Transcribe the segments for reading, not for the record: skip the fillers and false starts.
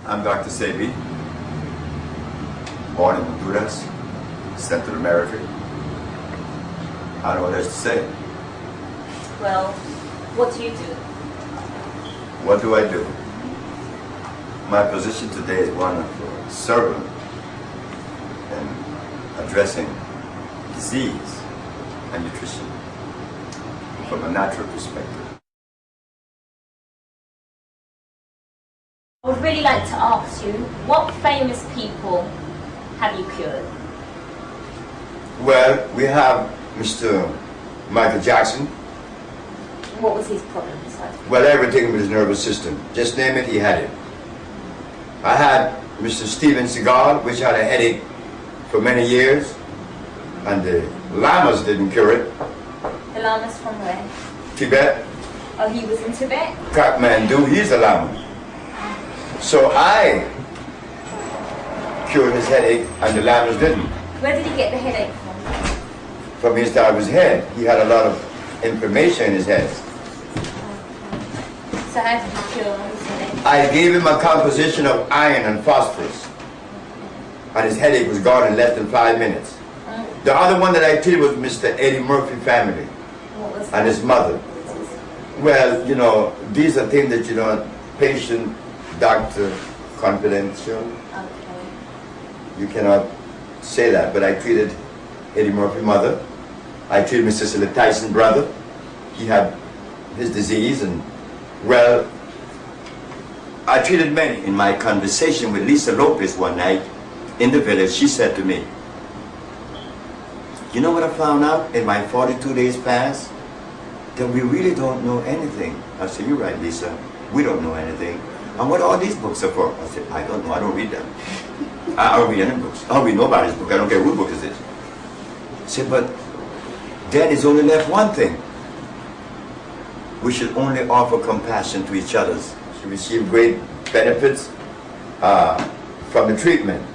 I'm Dr. Sebi, born in Honduras, Central America. I don't know what else to say. Well, what do you do? What do I do? My position today is one of serving and addressing disease and nutrition from a natural perspective. I would really like to ask you, what famous people have you cured? Well, we have Mr. Michael Jackson. What was his problem besides? Well, everything with his nervous system. Just name it, he had it. I had Mr. Steven Seagal, which had a headache for many years, and the llamas didn't cure it. The llamas from where? Tibet. Oh, he was in Tibet? Kathmandu, he's a llama. So I cured his headache, and the llamas didn't. Where did he get the headache from? From inside of his head. He had a lot of inflammation in his head. So how did you cure his headache? I gave him a composition of iron and phosphorus, and his headache was gone in less than 5 minutes. The other one that I treated was Mr. Eddie Murphy family and his mother. Well, you know, these are things that, you know, patient, doctor, confidential. Okay. You cannot say that, but I treated Eddie Murphy mother. I treated Mr. Cecily Tyson brother. He had his disease, and well, I treated many. In my conversation with Lisa Lopez one night in the village, she said to me, "You know what I found out in my 42 days past? That we really don't know anything." I said, "You're right, Lisa. We don't know anything. And what all these books are for?" I said, "I don't know. I don't read them. I don't read any books. I don't read nobody's book. I don't care whose book is it." I said, "But then it's only left one thing. We should only offer compassion to each other." She received great benefits from the treatment.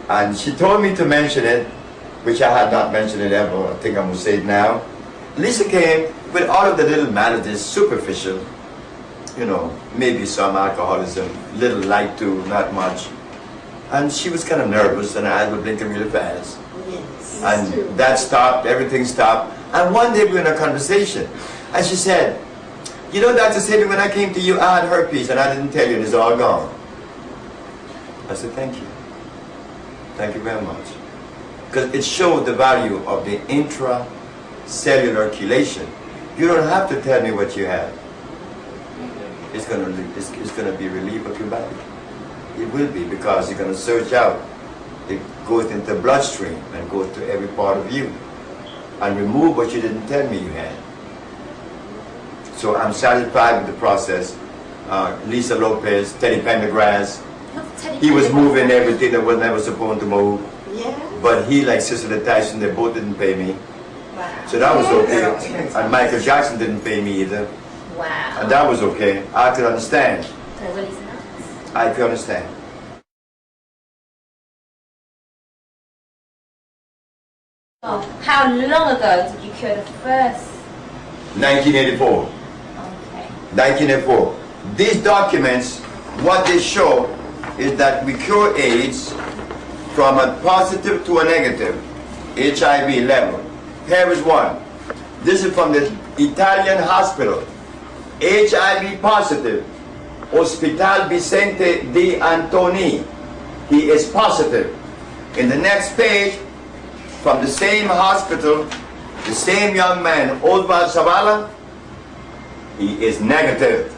And she told me to mention it, which I had not mentioned it ever. I think I'm going to say it now. Lisa came with all of the little maladies, superficial, you know, maybe some alcoholism, little light too, not much. And she was kind of nervous, and her eyes were blinking really fast. Yes. And that stopped, everything stopped. And one day we were in a conversation, and she said, "You know, Dr. Sebi, when I came to you, I had herpes, and I didn't tell you, and it's all gone." I said, "Thank you. Thank you very much." Because it showed the value of the intracellular chelation. You don't have to tell me what you have. It's going to be relief of your body. It will be, because you're going to search out. It goes into the bloodstream and goes to every part of you and remove what you didn't tell me you had. So I'm satisfied with the process. Lisa Lopez, Teddy Pendergrass, he was moving everything that was never supposed to move. Yeah. But he, like Cecily Tyson, they both didn't pay me. Wow. So that was okay. And Michael Jackson didn't pay me either. Wow. And that was okay. I could understand. So well, he's nuts. I could understand. Oh, how long ago did you cure the first? 1984. Okay. 1984. These documents, what they show is that we cure AIDS from a positive to a negative HIV level. Here is one. This is from the Italian hospital. HIV positive, Hospital Vicente di Antoni. He is positive. In the next page, from the same hospital, the same young man, Oswald Zavala, he is negative.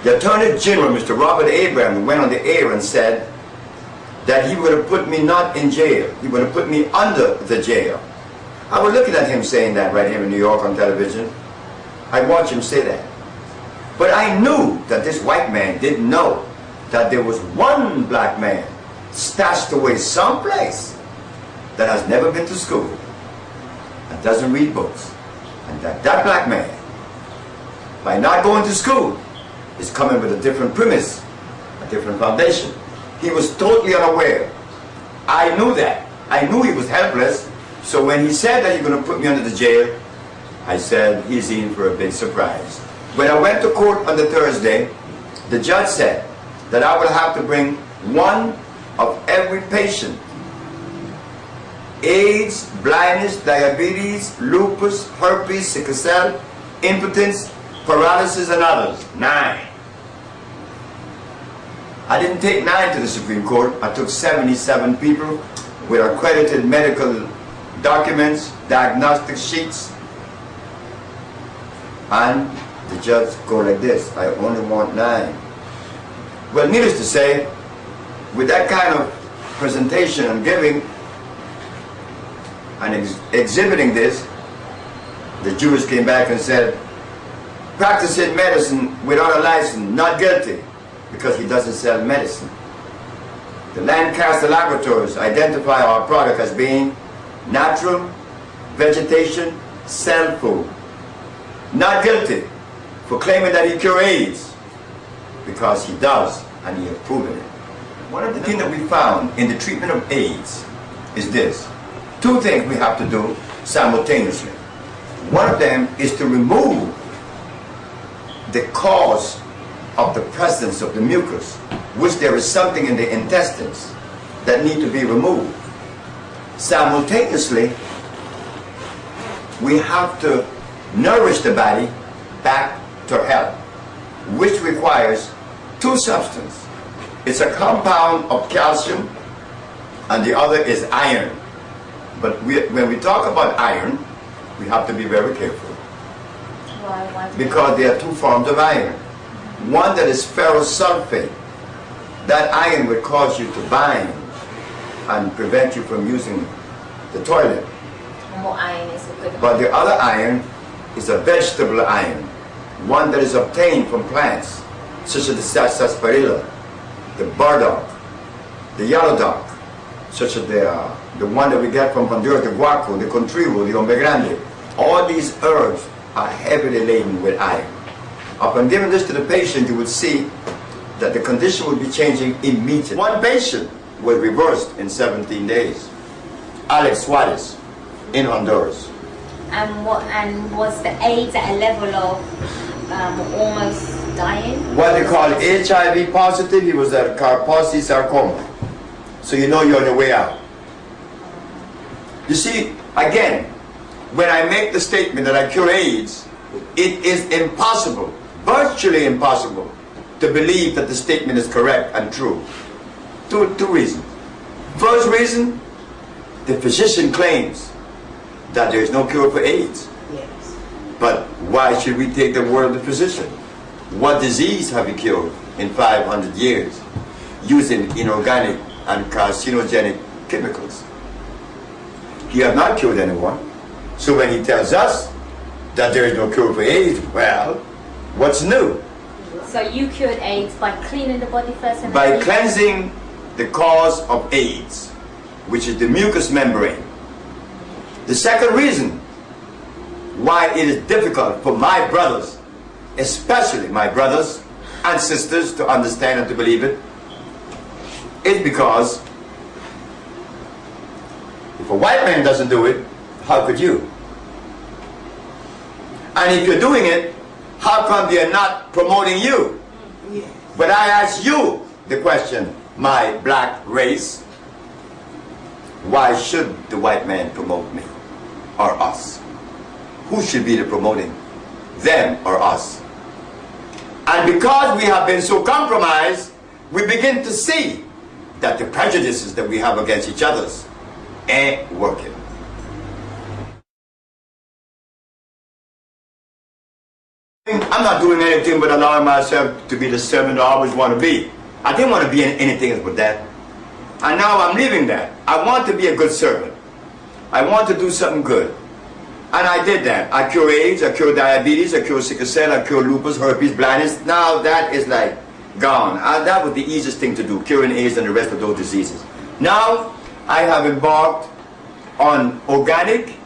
The Attorney General, Mr. Robert Abraham, went on the air and said that he would have put me not in jail. He would have put me under the jail. I was looking at him saying that right here in New York on television. I watched him say that. But I knew that this white man didn't know that there was one black man stashed away someplace that has never been to school and doesn't read books. And that black man, by not going to school, is coming with a different premise, a different foundation. He was totally unaware. I knew that. I knew he was helpless. So when he said that you're going to put me under the jail, I said he's in for a big surprise. When I went to court on the Thursday, the judge said, that I will have to bring one of every patient. AIDS, blindness, diabetes, lupus, herpes, sickle cell, impotence, paralysis, and others. 9. I didn't take 9 to the Supreme Court. I took 77 people with accredited medical documents, diagnostic sheets, and the judge go like this: I only want 9. Well, needless to say, with that kind of presentation and giving and exhibiting this, the jurors came back and said, practicing medicine without a license, not guilty, because he doesn't sell medicine. The Lancaster laboratories identify our product as being natural vegetation cell food. Not guilty for claiming that he cures AIDS, because he does, and he has proven it. One of the things that we found in the treatment of AIDS is this: 2 things we have to do simultaneously. One of them is to remove the cause of the presence of the mucus, which there is something in the intestines that need to be removed. Simultaneously, we have to nourish the body back to health, which requires 2 substances. It's a compound of calcium and the other is iron. But when we talk about iron, we have to be very careful. Why Because there are 2 forms of iron. One that is ferrosulfate. That iron would cause you to bind and prevent you from using the toilet. And what iron is a good one? But the other iron is a vegetable iron, one that is obtained from plants, such as the sarsaparilla, the burdock, the yellow dock, such as the one that we get from Honduras, the guaco, the contribu, the hombre grande. All these herbs are heavily laden with iron. Upon giving this to the patient, you would see that the condition would be changing immediately. One patient was reversed in 17 days. Alex Suarez in Honduras. And was the AIDS at a level of almost dying? What they call HIV positive, he was a Kaposi sarcoma. So you know you're on your way out. You see, again, when I make the statement that I cure AIDS, it is impossible, virtually impossible, to believe that the statement is correct and true. Two reasons. First reason, the physician claims that there is no cure for AIDS. Yes. But why should we take the word of the physician? What disease have you cured in 500 years using inorganic and carcinogenic chemicals? He has not cured anyone. So when he tells us that there is no cure for AIDS, well, what's new? So you cured AIDS by cleaning the body first and By then cleansing the cause of AIDS, which is the mucous membrane. The second reason why it is difficult for my brothers, especially my brothers and sisters, to understand and to believe it, is because if a white man doesn't do it, how could you? And if you're doing it, how come they're not promoting you? Yes. But I ask you the question, my black race, why should the white man promote me or us? Who should be the promoting, them or us? And because we have been so compromised, we begin to see that the prejudices that we have against each other ain't working. I'm not doing anything but allowing myself to be the servant I always want to be. I didn't want to be anything else but that. And now I'm leaving that. I want to be a good servant. I want to do something good. And I did that. I cure AIDS, I cure diabetes, I cure sickle cell, I cure lupus, herpes, blindness. Now that is like gone. That was the easiest thing to do, curing AIDS and the rest of those diseases. Now I have embarked on organic,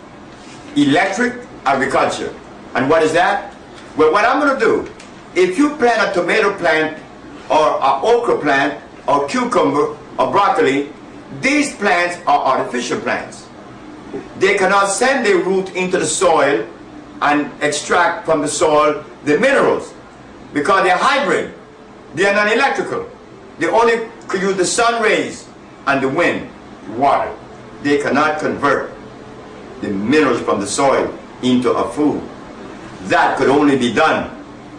electric agriculture. And what is that? Well, what I'm going to do, if you plant a tomato plant or an okra plant or cucumber or broccoli, these plants are artificial plants. They cannot send their root into the soil and extract from the soil the minerals because they're hybrid. They are non-electrical. They only could use the sun rays and the wind, water. They cannot convert the minerals from the soil into a food. That could only be done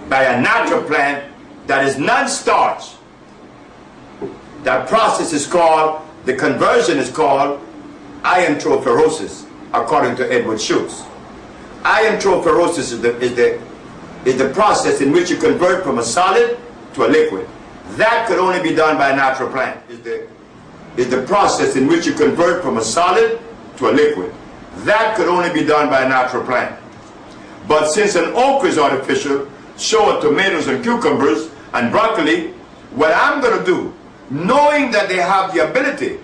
by a natural plant that is non-starch. That process is called, the conversion is called iontrophoresis, according to Edward Schultz. Iontrophoresis is the process in which you convert from a solid to a liquid. That could only be done by a natural plant. Is the process in which you convert from a solid to a liquid. That could only be done by a natural plant. But since an okra is artificial, so are tomatoes and cucumbers and broccoli, what I'm going to do, knowing that they have the ability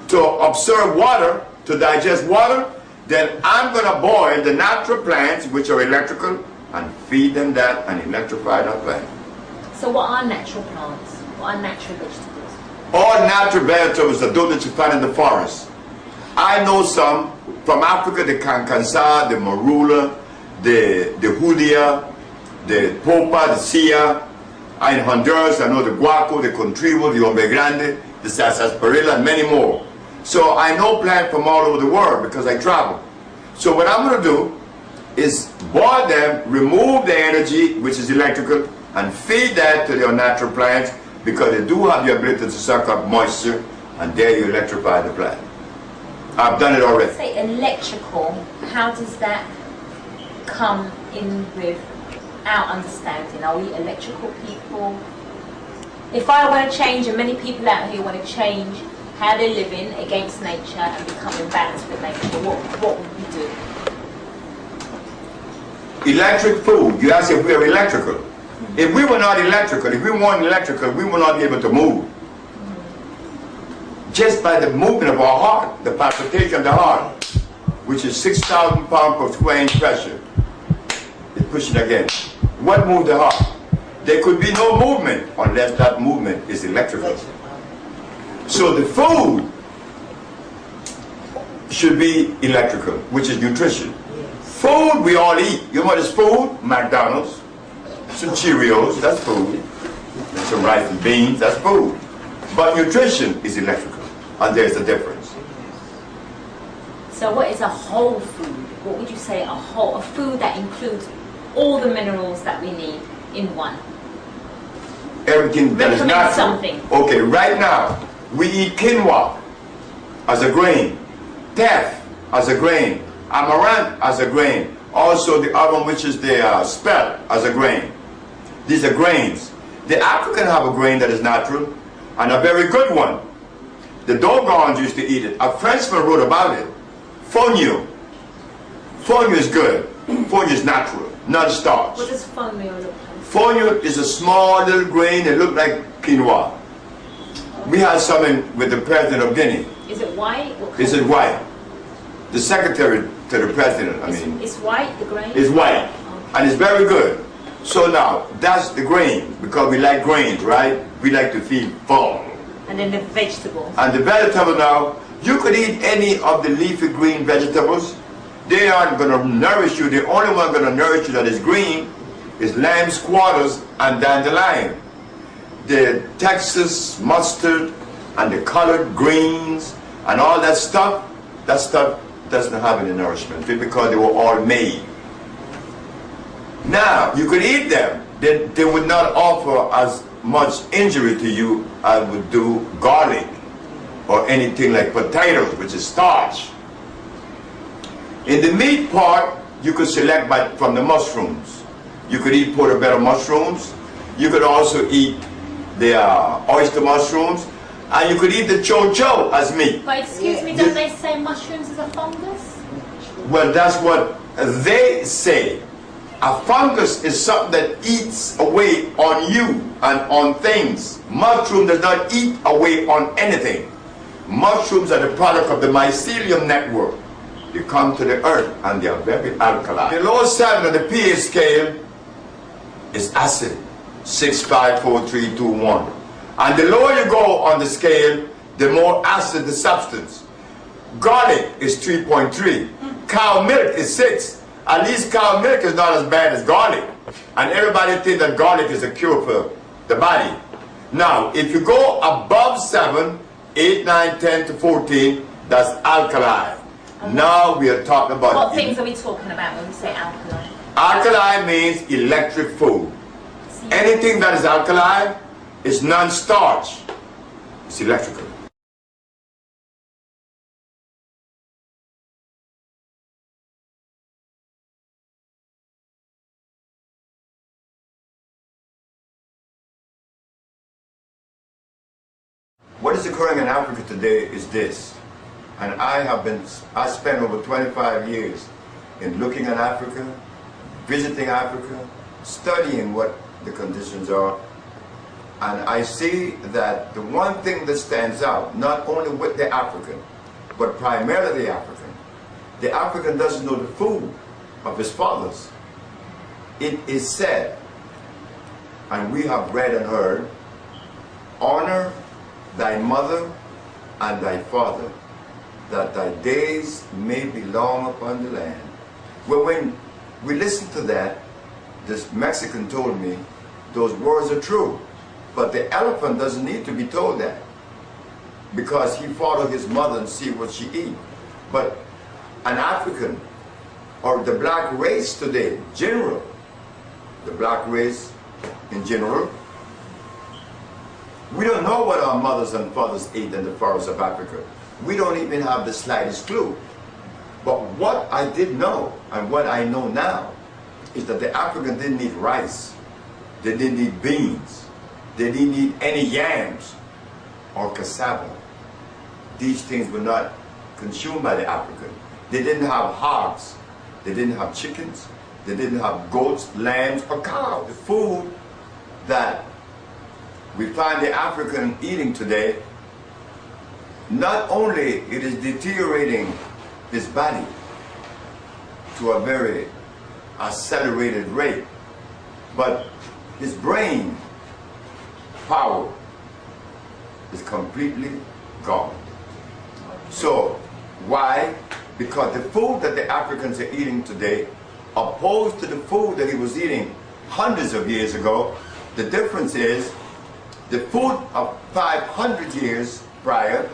to absorb water, to digest water, then I'm going to boil the natural plants, which are electrical, and feed them that and electrify that plant. So what are natural plants? What are natural vegetables? All natural vegetables are those that you find in the forest. I know some from Africa, the cancansa, the marula, the judia, the popa, the sia. In Honduras, I know the guaco, the contribo, the hombre grande, the sarsaparilla, and many more. So I know plants from all over the world because I travel. So what I'm going to do is boil them, remove the energy, which is electrical, and feed that to their natural plants because they do have the ability to suck up moisture, and there you electrify the plant. I've done it already. Say electrical, how does that come in with our understanding? Are we electrical people? If I want to change, and many people out here want to change how they're living against nature and become in balance with nature, what would we do? Electric food, you ask if we are electrical. If we were not electrical, if we weren't electrical, we would not be able to move. Just by the movement of our heart, the palpitation of the heart, which is 6,000 pounds per square inch pressure. They push it again. What moves the heart? There could be no movement unless that movement is electrical. So the food should be electrical, which is nutrition. Food we all eat. You know what is food? McDonald's, some Cheerios, that's food. And some rice and beans, that's food. But nutrition is electrical, and there's a difference. So what is a whole food? What would you say a food that includes all the minerals that we need in one? Everything that is natural. Something. Okay, right now, we eat quinoa as a grain, teff as a grain, amaranth as a grain, also the other one which is the spelt as a grain. These are grains. The African have a grain that is natural, and a very good one. The Dogons used to eat it. A Frenchman wrote about it. Fonio. Fonio is good. Fonio is natural, not starch. What does fonio look like? Fonio is a small little grain that looks like quinoa. We had some with the president of Guinea. Is it white? Is it white? The secretary to the president, It's white, the grain? It's white. And it's very good. So now, that's the grain, because we like grains, right? We like to feed full. And then the vegetables. And the vegetable now, you could eat any of the leafy green vegetables. They aren't going to nourish you. The only one going to nourish you that is green is lamb's quarters and dandelion. The Texas mustard and the colored greens and all that stuff doesn't have any nourishment because they were all made. Now, you could eat them. They would not offer as much injury to you as would do garlic or anything like potatoes, which is starch. In the meat part, you could select from the mushrooms. You could eat portobello mushrooms. You could also eat the oyster mushrooms. And you could eat the 𝐥𝐤 as meat. But excuse me, don't they say mushrooms is a fungus? Well, that's what they say. A fungus is something that eats away on you and on things. Mushroom does not eat away on anything. Mushrooms are the product of the mycelium network. They come to the earth and they are very alkaline. The lowest 7 on the pH scale is acid, 6, 5, 4, 3, 2, 1. And the lower you go on the scale, the more acid the substance. Garlic is 3.3. Cow milk is 6. At least cow milk is not as bad as garlic. And everybody thinks that garlic is a cure for the body. Now, if you go above 7, 8, 9, 10 to 14, that's alkaline. Now we are talking about... What things are we talking about when we say alkaline? Alkaline means electric food. Anything that is alkaline is non-starch. It's electrical. What is occurring in Africa today is this, and I spent over 25 years in looking at Africa, visiting Africa, studying what the conditions are, and I see that the one thing that stands out, not only with the African, but primarily the African doesn't know the food of his fathers. It is said, and we have read and heard, honor thy mother and thy father, that thy days may be long upon the land. Well, when we listen to that, this Mexican told me those words are true, but the elephant doesn't need to be told that, because he followed his mother and see what she eat. But an African, or the black race today, general, the black race in general, we don't know what our mothers and fathers ate in the forests of Africa. We don't even have the slightest clue. But what I did know, and what I know now, is that the African didn't need rice, they didn't need beans, they didn't need any yams or cassava. These things were not consumed by the African. They didn't have hogs, they didn't have chickens, they didn't have goats, lambs, or cows. The food that we find the African eating today, not only it is deteriorating his body to a very accelerated rate, but his brain power is completely gone. So why? Because the food that the Africans are eating today, opposed to the food that he was eating hundreds of years ago, the difference is the food of 500 years prior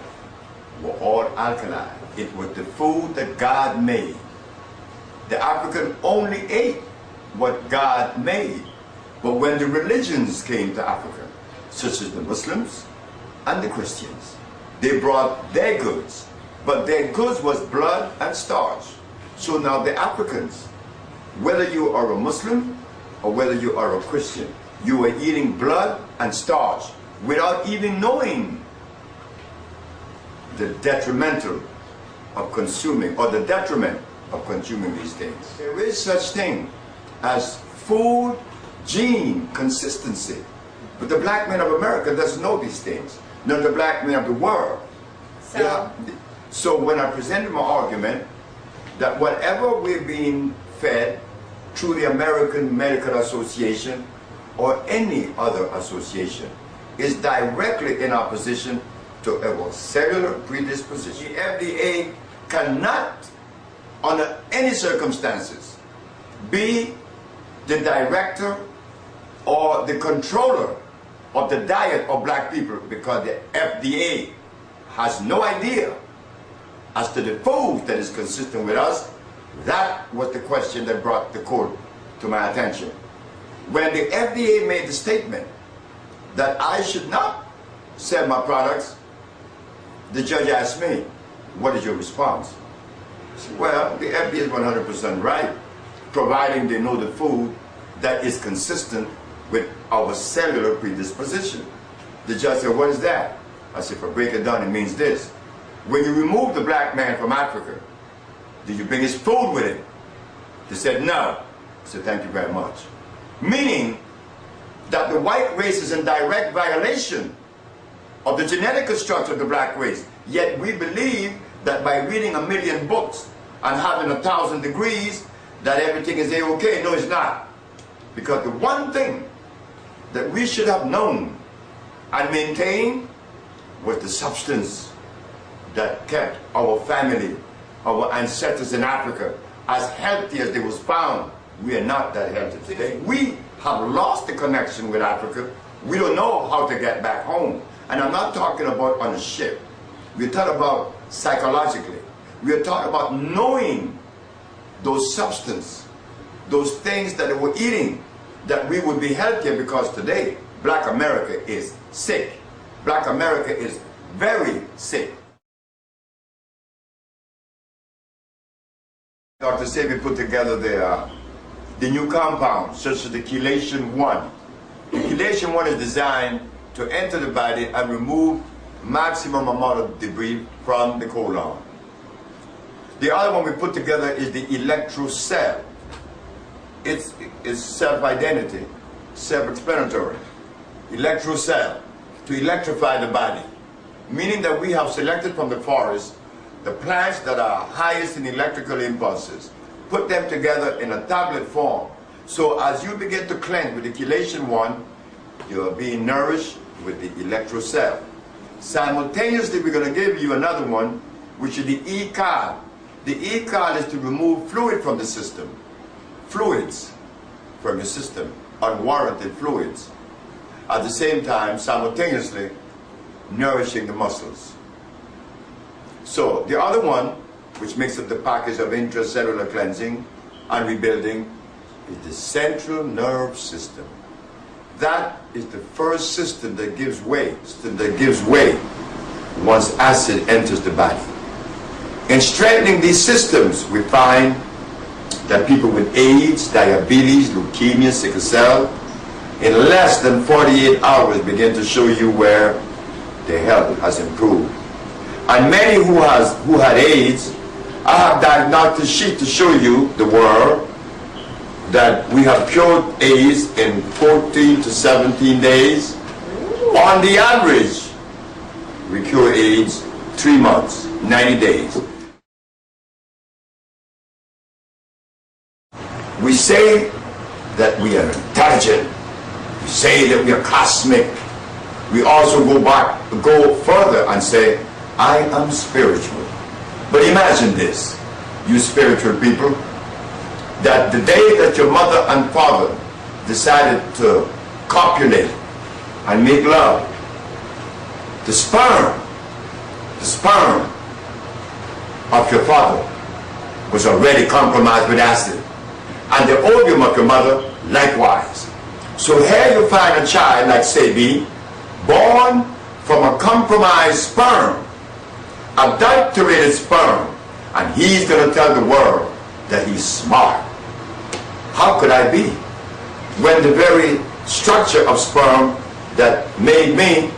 were all alkaline. It was the food that God made. The African only ate what God made. But when the religions came to Africa, such as the Muslims and the Christians, they brought their goods. But their goods was blood and starch. So now the Africans, whether you are a Muslim or whether you are a Christian, you are eating blood and starch without even knowing the detrimental of consuming, or the detriment of consuming these things. There is such thing as food gene consistency, but the black man of America doesn't know these things, nor the black man of the world. So when I presented my argument that whatever we're being fed through the American Medical Association or any other association is directly in opposition to our cellular predisposition. The FDA cannot, under any circumstances, be the director or the controller of the diet of black people, because the FDA has no idea as to the food that is consistent with us. That was the question that brought the court to my attention. When the FDA made the statement that I should not sell my products, the judge asked me, what is your response? I said, well, the FDA is 100% right, providing they know the food that is consistent with our cellular predisposition. The judge said, what is that? I said, if I break it down, it means this. When you remove the black man from Africa, did you bring his food with him? They said, no. I said, thank you very much. Meaning that the white race is in direct violation of the genetic structure of the black race. Yet we believe that by reading 1 million books and having 1,000 degrees, that everything is okay. No, it's not. Because the one thing that we should have known and maintained was the substance that kept our family, our ancestors in Africa, as healthy as they was found. We are not that healthy today. We have lost the connection with Africa We don't know how to get back home. And I'm not talking about on a ship. We're talking about psychologically. We're talking about knowing those substances, those things that they were eating, that we would be healthier, because today, Black America is sick. Black America is very sick. Dr. Sebi put together the new compounds, such as the chelation 1. The chelation 1 is designed to enter the body and remove maximum amount of debris from the colon. The other one we put together is the Electrocell. It's self-identity, self-explanatory. Electrocell, to electrify the body. Meaning that we have selected from the forest the plants that are highest in electrical impulses, put them together in a tablet form. So as you begin to cleanse with the chelation 1, you're being nourished with the Electrocell. Simultaneously, we're going to give you another one, which is the 𝐸𝐴. The 𝐸𝐴 is to remove fluid from the system. Fluids from the system, unwarranted fluids. At the same time, simultaneously, nourishing the muscles. So the other one, which makes up the package of intracellular cleansing and rebuilding, is the central nerve system. That is the first system that gives way, once acid enters the body. In strengthening these systems, we find that people with AIDS, diabetes, leukemia, sickle cell, in less than 48 hours begin to show you where their health has improved. And many who had AIDS, I have diagnostic sheet to show you, the world, that we have cured AIDS in 14 to 17 days. On the average, we cure AIDS 3 months, 90 days. We say that we are intelligent. We say that we are cosmic. We also go further and say, I am spiritual. But imagine this, you spiritual people, that the day that your mother and father decided to copulate and make love, the sperm of your father was already compromised with acid, and the ovum of your mother likewise. So here you find a child like Sebi, born from a compromised sperm, adulterated sperm, and he's going to tell the world that he's smart. How could I be, when the very structure of sperm that made me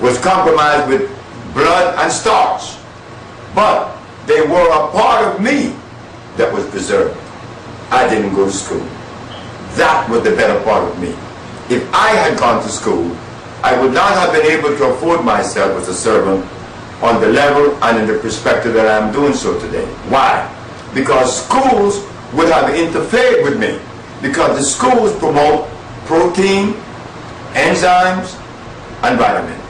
was compromised with blood and starch? But they were a part of me that was preserved. I didn't go to school. That was the better part of me. If I had gone to school, I would not have been able to afford myself as a servant on the level and in the perspective that I'm doing so today. Why? Because schools would have interfered with me, because the schools promote protein, enzymes, and vitamin.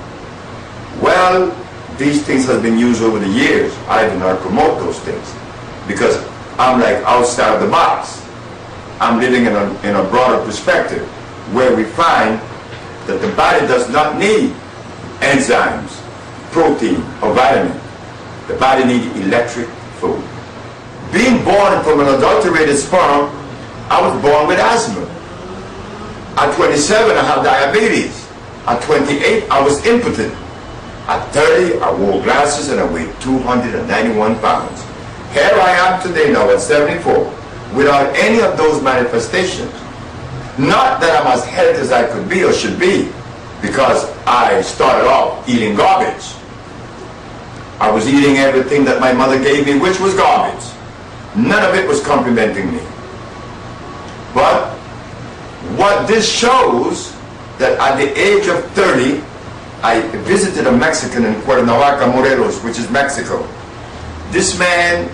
Well, these things have been used over the years. I do not promote those things because I'm like outside of the box. I'm living in a broader perspective where we find that the body does not need enzymes, protein, or vitamin. The body needs electric food. Being born from an adulterated sperm, I was born with asthma. At 27, I have diabetes. At 28, I was impotent. At 30, I wore glasses and I weighed 291 pounds. Here I am today now at 74, without any of those manifestations. Not that I'm as healthy as I could be or should be, because I started off eating garbage. I was eating everything that my mother gave me, which was garbage. None of it was complimenting me. But what this shows, that at the age of 30, I visited a Mexican in Cuernavaca, Morelos, which is Mexico. This man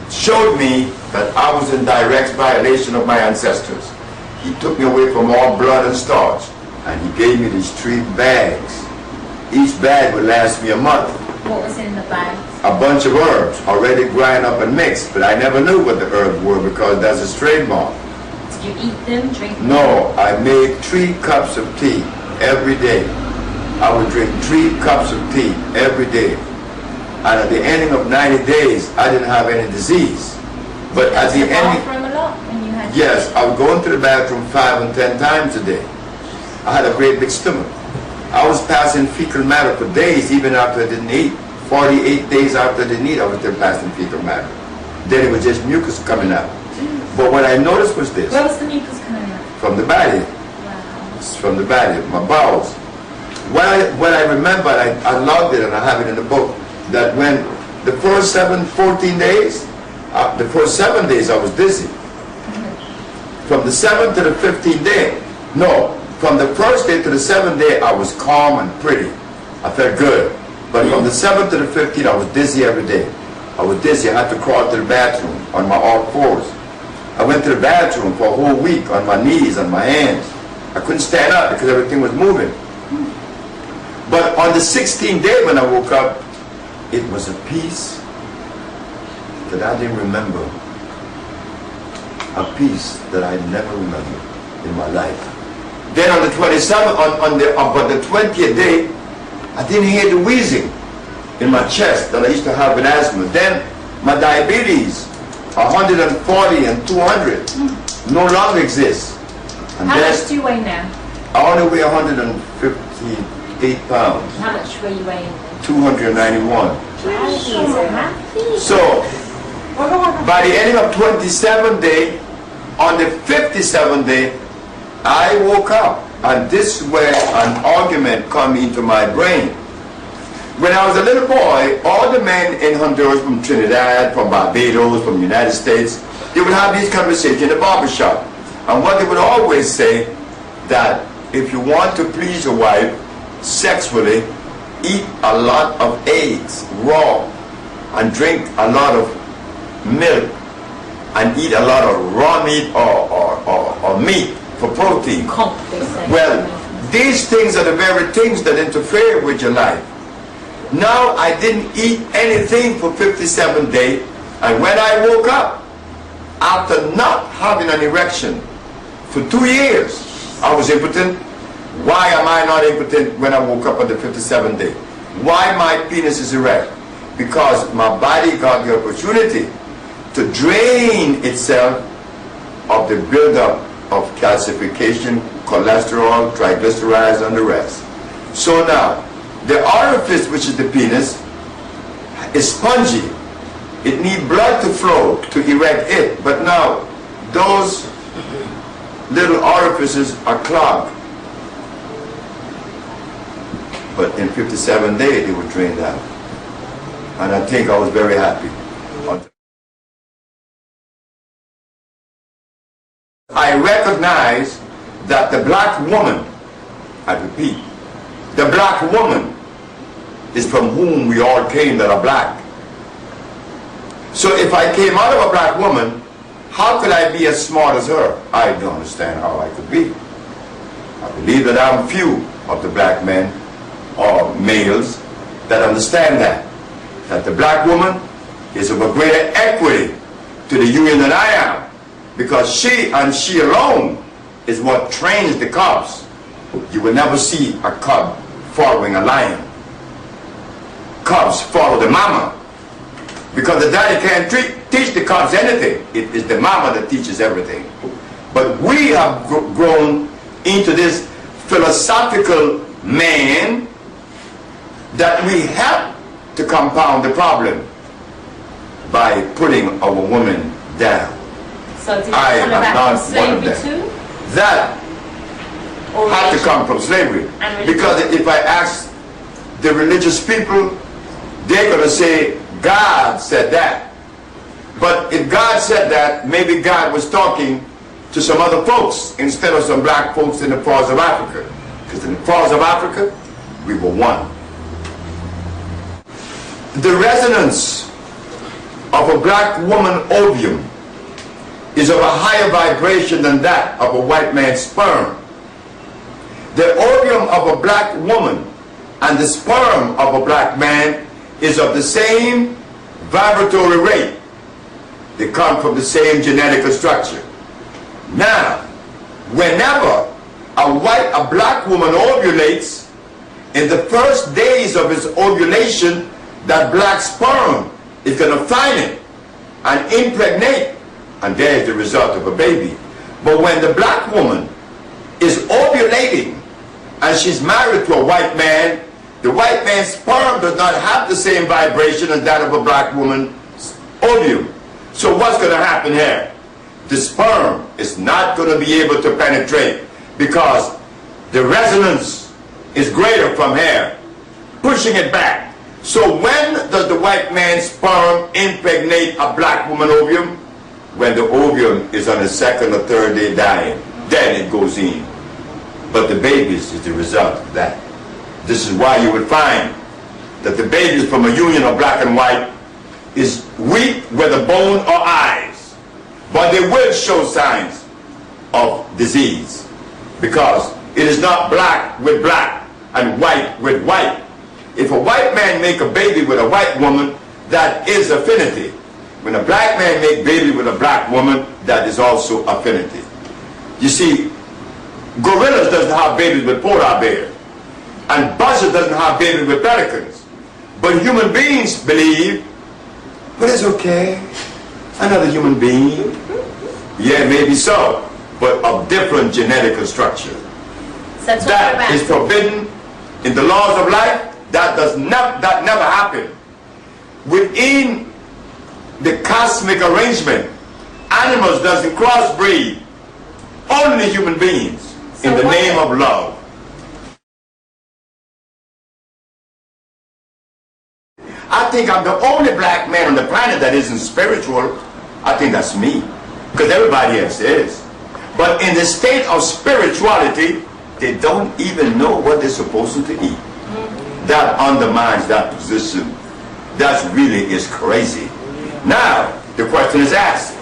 showed me that I was in direct violation of my ancestors. He took me away from all blood and starch, and he gave me these 3 bags. Each bag would last me a month. What was in the bags? A bunch of herbs, already grind up and mixed, but I never knew what the herbs were because that's a trademark. Did you eat them, drink them? No, I made 3 cups of tea every day. I would drink 3 cups of tea every day. And at the ending of 90 days, I didn't have any disease. But at the ending, a lot when you had yes, I would go into the bathroom 5 and 10 times a day. I had a great big stomach. I was passing fecal matter for days, even after I didn't eat. 48 days after I didn't eat, I was still passing fecal matter. Then it was just mucus coming out. But what I noticed was this. Where was the mucus coming out? From the body. Wow. From the body, my bowels. What I remember, I logged it and I have it in the book, that when the first 14 days, the first 7 days I was dizzy. From the 7th to the 15th day, no, from the first day to the 7th day, I was calm and pretty. I felt good. But from the 7th to the 15th, I was dizzy every day. I was dizzy. I had to crawl to the bathroom on my all fours. I went to the bathroom for a whole week on my knees, on my hands. I couldn't stand up because everything was moving. But on the 16th day when I woke up, it was a peace that I didn't remember. A peace that I never remember in my life. Then on the 27th, on the 20th day, I didn't hear the wheezing in my chest that I used to have with asthma. Then my diabetes, 140 and 200, no longer exists. And how much do you weigh now? I only weigh 158 pounds. How much were you weighing? 291. So, by the ending of 27th day, on the 57th day, I woke up, and this is where an argument come into my brain. When I was a little boy, all the men in Honduras, from Trinidad, from Barbados, from the United States, they would have these conversations in the barbershop. And what they would always say, that if you want to please your wife sexually, eat a lot of eggs raw, and drink a lot of milk, and eat a lot of raw meat or meat for protein. Well, these things are the very things that interfere with your life. Now I didn't eat anything for 57 days, and when I woke up, after not having an erection for 2 years, I was impotent. Why am I not impotent when I woke up on the 57th day? Why my penis is erect? Because my body got the opportunity to drain itself of the buildup of calcification, cholesterol, triglycerides, and the rest. So now, the orifice, which is the penis, is spongy. It needs blood to flow to erect it. But now, those little orifices are clogged. But in 57 days, they were drained out. And I think I was very happy. I recognize that the black woman, I repeat, the black woman is from whom we all came that are black. So if I came out of a black woman, how could I be as smart as her? I don't understand how I could be. I believe that I'm few of the black men or males that understand that the black woman is of a greater equity to the union than I am, because she and she alone is what trains the cubs. You will never see a cub following a lion. Cubs follow the mama, because the daddy can't teach the cubs anything. It is the mama that teaches everything. But we have grown into this philosophical man that we have to compound the problem by putting our woman down. So did it I come am about not from one of slavery them. too? That had to come from slavery. Because if I ask the religious people, they're going to say, God said that. But if God said that, maybe God was talking to some other folks instead of some black folks in the parts of Africa. Because in the parts of Africa, we were one. The resonance of a black woman ovum is of a higher vibration than that of a white man's sperm. The ovum of a black woman and the sperm of a black man is of the same vibratory rate. They come from the same genetic structure. Now, whenever a black woman ovulates, in the first days of its ovulation, that black sperm is going to find it and impregnate, and there is the result of a baby. But when the black woman is ovulating and she's married to a white man, the white man's sperm does not have the same vibration as that of a black woman's ovum. So what's going to happen here? The sperm is not going to be able to penetrate because the resonance is greater from here, pushing it back. So when does the white man's sperm impregnate a black woman ovum? When the ovum is on the second or third day dying, then it goes in. But the babies is the result of that. This is why you would find that the babies from a union of black and white is weak whether bone or eyes, but they will show signs of disease because it is not black with black and white with white. If a white man make a baby with a white woman, that is affinity. When a black man make baby with a black woman, that is also affinity. You see, gorillas doesn't have babies with polar bears, and buzzard doesn't have babies with pelicans. But human beings believe, but it's okay, another human being. Yeah, maybe so, but of different genetic structure. So that is forbidden in the laws of life. That never happened. Within the cosmic arrangement, animals doesn't crossbreed, only human beings, so in the name of love. I think I'm the only black man on the planet that isn't spiritual. I think that's me, because everybody else is. But in the state of spirituality, they don't even know what they're supposed to eat. That undermines that position. That really is crazy. Now, the question is asked,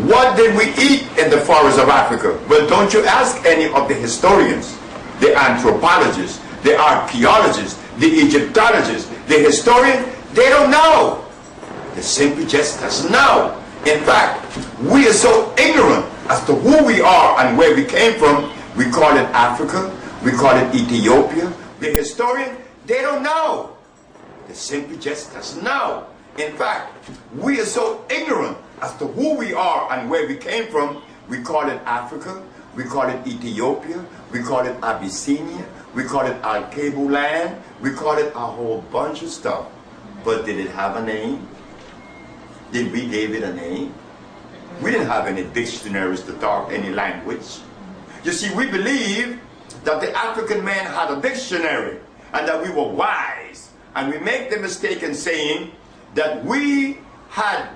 what did we eat in the forests of Africa? Well, don't you ask any of the historians, the anthropologists, the archaeologists, the Egyptologists, the historians, they don't know. They simply just doesn't know. In fact, we are so ignorant as to who we are and where we came from. We call it Africa, we call it Ethiopia. The historian, they don't know. They simply just doesn't know. In fact, we are so ignorant as to who we are and where we came from. We call it Africa, we call it Ethiopia, we call it Abyssinia, we call it Alkaline land, we call it a whole bunch of stuff. But did it have a name? Did we give it a name? We didn't have any dictionaries to talk any language. You see, we believe that the African man had a dictionary and that we were wise. And we make the mistake in saying that we had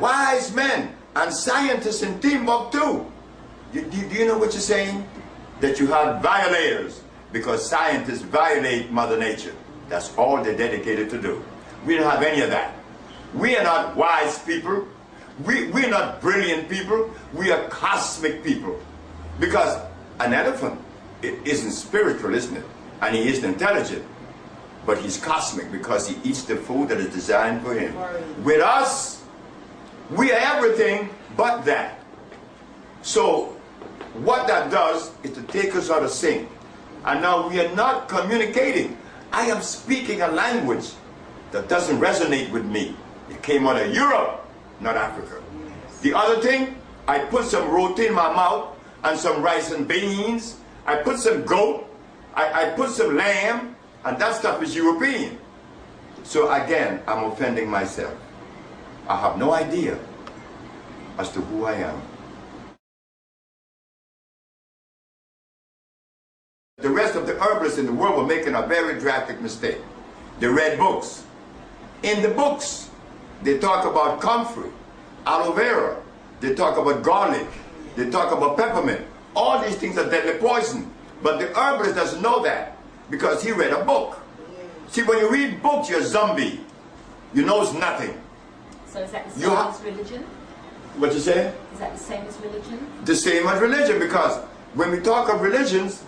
wise men and scientists in Timbuktu. Do you know what you're saying? That you have violators, because scientists violate Mother Nature. That's all they're dedicated to do. We don't have any of that. We are not wise people. We're not brilliant people. We are cosmic people. Because an elephant isn't spiritual, isn't it? And he isn't intelligent. But he's cosmic because he eats the food that is designed for him. With us, we are everything but that. So what that does is to take us out of sync. And now we are not communicating. I am speaking a language that doesn't resonate with me. It came out of Europe, not Africa. The other thing, I put some roti in my mouth and some rice and beans. I put some goat. I put some lamb. And that stuff is European. So again, I'm offending myself. I have no idea as to who I am. The rest of the herbalists in the world were making a very drastic mistake. They read books. In the books, they talk about comfrey, aloe vera, they talk about garlic, they talk about peppermint. All these things are deadly poison. But the herbalist doesn't know that because he read a book. See, when you read books, you're a zombie. You know nothing. So is that the same as religion? What you say? Is that the same as religion? The same as religion, because when we talk of religions,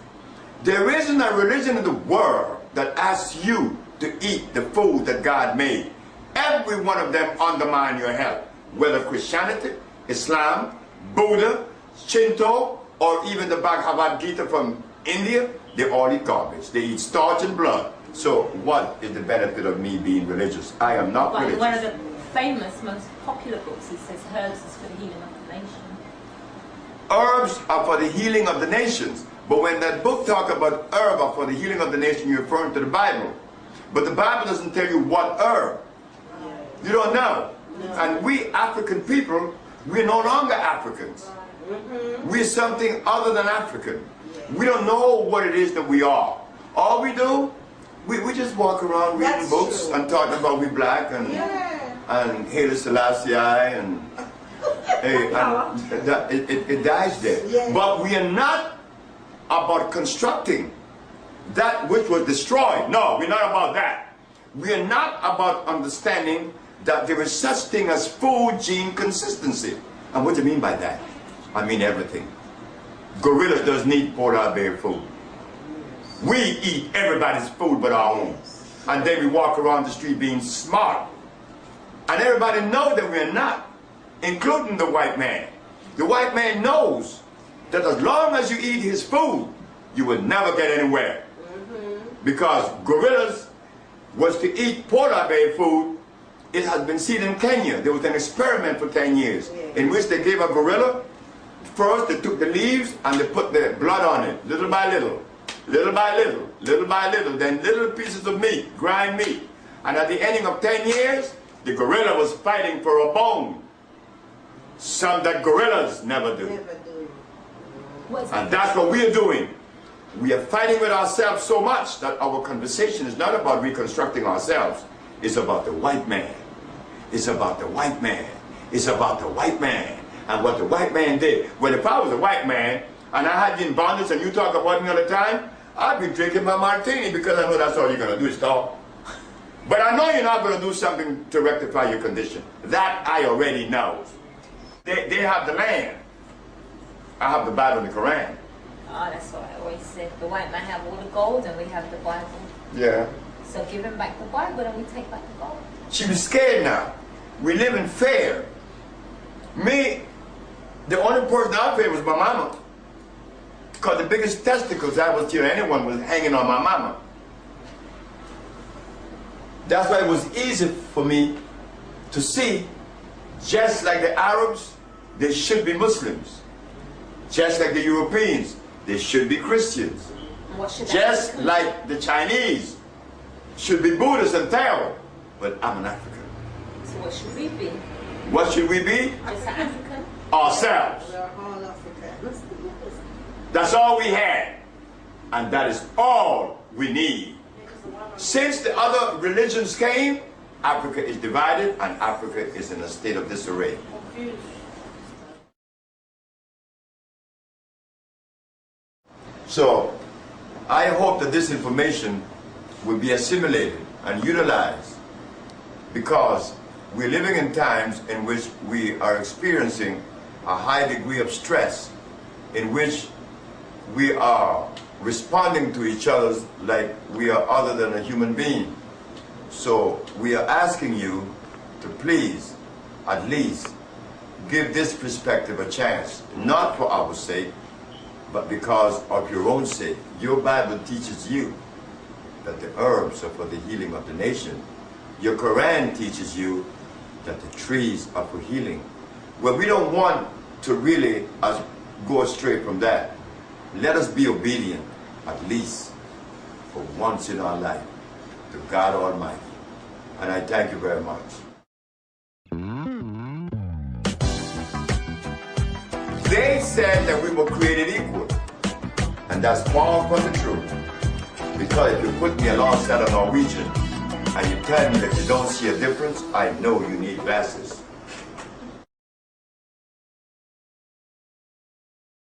there isn't a religion in the world that asks you to eat the food that God made. Every one of them undermine your health. Whether Christianity, Islam, Buddha, Shinto, or even the Bhagavad Gita from India, they all eat garbage. They eat starch and blood. So what is the benefit of me being religious? I am not religious. One of the famous, most popular books, he says herbs is for the healing of the nation. Herbs are for the healing of the nations. But when that book talks about herb are for the healing of the nation, you're referring to the Bible. But the Bible doesn't tell you what herb. You don't know. And we African people, we're no longer Africans. We're something other than African. We don't know what it is that we are. All we do, we just walk around reading books and talking about we black and 𝐤𝐤𝐬𝐿 Selassie and it dies there. But we are not about constructing that which was destroyed. No, we're not about that. We are not about understanding that there is such thing as food gene consistency. And what do you mean by that? I mean everything. Gorillas doesn't eat polar bear food. We eat everybody's food but our own. And then we walk around the street being smart. And everybody knows that we're not, including the white man. The white man knows that as long as you eat his food, you will never get anywhere. Because gorillas was to eat polar bear food. It has been seen in Kenya. There was an experiment for 10 years in which they gave a gorilla, first they took the leaves and they put the blood on it, little by little, little by little, little by little, then little pieces of meat, grind meat. And at the ending of 10 years, the gorilla was fighting for a bone. Some that gorillas never do. And that's what we are doing. We are fighting with ourselves so much that our conversation is not about reconstructing ourselves. It's about the white man. It's about the white man. It's about the white man. And what the white man did. Well, if I was a white man, and I had you in bondage and you talk about me all the time, I'd be drinking my martini because I know that's all you're going to do is talk. But I know you're not going to do something to rectify your condition. That I already know. They have the land. I have the Bible and the Quran. Oh, that's what I always said. The white man have all the gold and we have the Bible. Yeah. So give him back the Bible and we take back the gold. She be scared now. We live in fear. Me, the only person I feared was my mama. Because the biggest testicles I was to anyone was hanging on my mama. That's why it was easy for me to see, just like the Arabs, they should be Muslims. Just like the Europeans, they should be Christians. Just like the Chinese should be Buddhists and Tao. But I'm an African. So what should we be? What should we be? Just an African? Ourselves. We're all Africans. That's all we had. And that is all we need. Since the other religions came, Africa is divided and Africa is in a state of disarray. So, I hope that this information will be assimilated and utilized, because we're living in times in which we are experiencing a high degree of stress, in which we are responding to each other like we are other than a human being. So we are asking you to please, at least, give this perspective a chance, not for our sake, but because of your own sake. Your Bible teaches you that the herbs are for the healing of the nation. Your Quran teaches you that the trees are for healing. Well, we don't want to really go astray from that. Let us be obedient, at least for once in our life, to God Almighty. And I thank you very much. They said that we were created equal, and that's far from the truth. Because if you put me alongside a Norwegian and you tell me that you don't see a difference, I know you need glasses.